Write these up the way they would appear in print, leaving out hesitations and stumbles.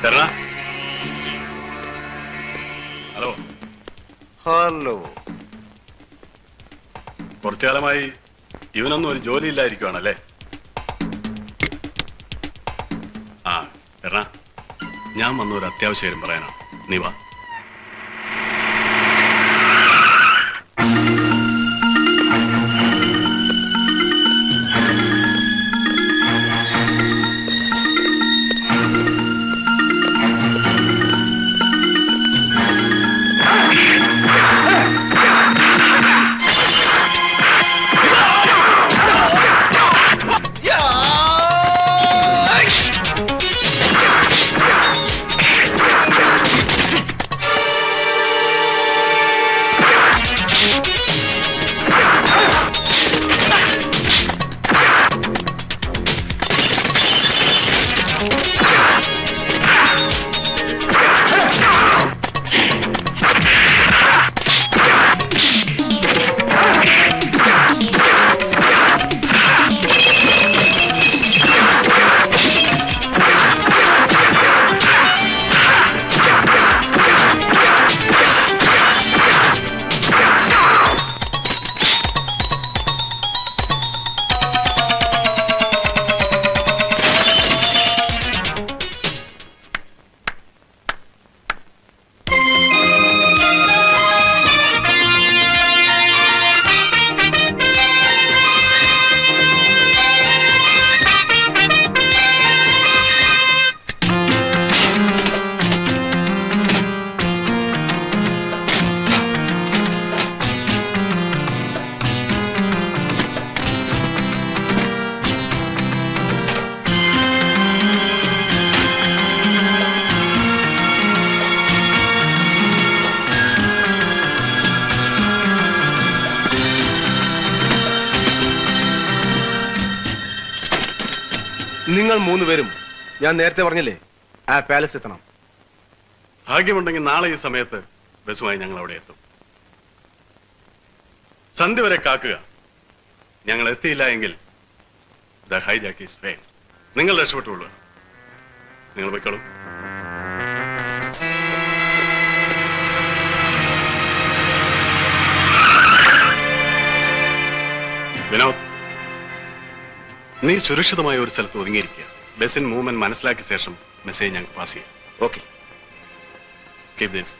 Hello hello. കുറച്ചു കാലമായി ഇവനൊന്നും ഒരു ജോലി ഇല്ലായിരിക്കുവാണല്ലേ? ആ എറണ, ഞാൻ വന്ന ഒരു അത്യാവശ്യ കാര്യം പറയാനാണ്. നീ വാ. നിങ്ങൾ മൂന്നുപേരും ഞാൻ നേരത്തെ പറഞ്ഞില്ലേ ആ പാലസ് എത്തണം. ഭാഗ്യമുണ്ടെങ്കിൽ നാളെ ഈ സമയത്ത് ബസ്സുമായി ഞങ്ങൾ അവിടെ എത്തും. സന്ധ്യ വരെ കാക്കുക. ഞങ്ങൾ എത്തിയില്ല എങ്കിൽ ദ ഹൈജാക്ക് ഈസ് ഫെയിൽ. നിങ്ങൾ രക്ഷപ്പെട്ടുള്ളൂ. നിങ്ങൾ പോയിക്കോളൂ. വിനോദ്, നീ സുരക്ഷിതമായ ഒരു സ്ഥലത്ത് ഒതുങ്ങിയിരിക്കുക. ബസിൻ മൂവ്മെന്റ് മനസ്സിലാക്കിയ ശേഷം മെസ്സേജ് ഞങ്ങൾക്ക് പാസ് ചെയ്യാം. ഓക്കെ. Keep this.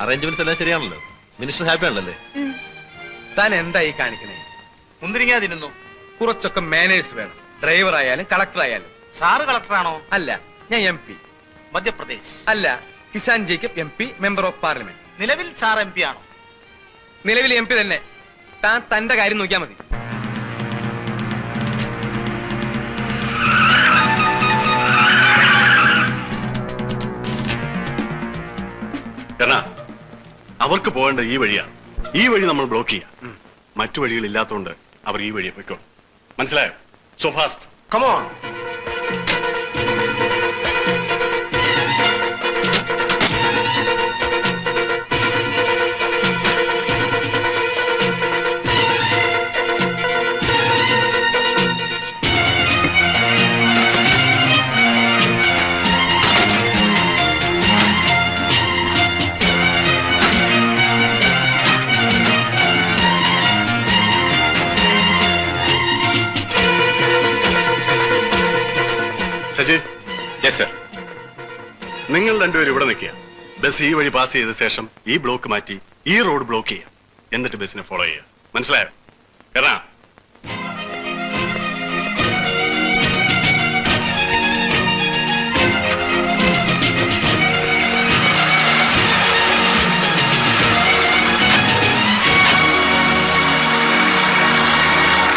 അറേഞ്ച്മെന്റ്സ് എല്ലാം ശരിയാണല്ലോ. മിനിസ്റ്റർ ഹാപ്പി ആണല്ലേ? താൻ എന്തായി കാണിക്കണേ? മുന്തിരിങ്ങാ തിന്നുന്നു. കുറച്ചൊക്കെ മാനേഴ്സ് വേണം. ഡ്രൈവർ ആയാലും കളക്ടർ ആയാലും. സാറ് കളക്ടറാണോ? അല്ല, ഞാൻ MP. മധ്യപ്രദേശ്. അല്ല, Kisan Jacob MP, member of parliament. നിലവിൽ സാർ MP ആണോ? നിലവിൽ MP തന്നെ. താൻ തന്റെ കാര്യം നോക്കിയാൽ മതി. അവർക്ക് പോകേണ്ട ഈ വഴിയാണ്. ഈ വഴി നമ്മൾ ബ്ലോക്ക് ചെയ്യാം. മറ്റു വഴികൾ ഇല്ലാത്തതുകൊണ്ട് അവർ ഈ വഴിയെ പോയിക്കോളും. മനസ്സിലായോ? So fast. Come on. നിങ്ങൾ രണ്ടുപേരും ഇവിടെ നിൽക്കുക. ബസ് ഈ വഴി പാസ് ചെയ്ത ശേഷം ഈ ബ്ലോക്ക് മാറ്റി ഈ റോഡ് ബ്ലോക്ക് ചെയ്യാം. എന്നിട്ട് ബസ്സിനെ ഫോളോ ചെയ്യാം. മനസ്സിലായോ? കാരണം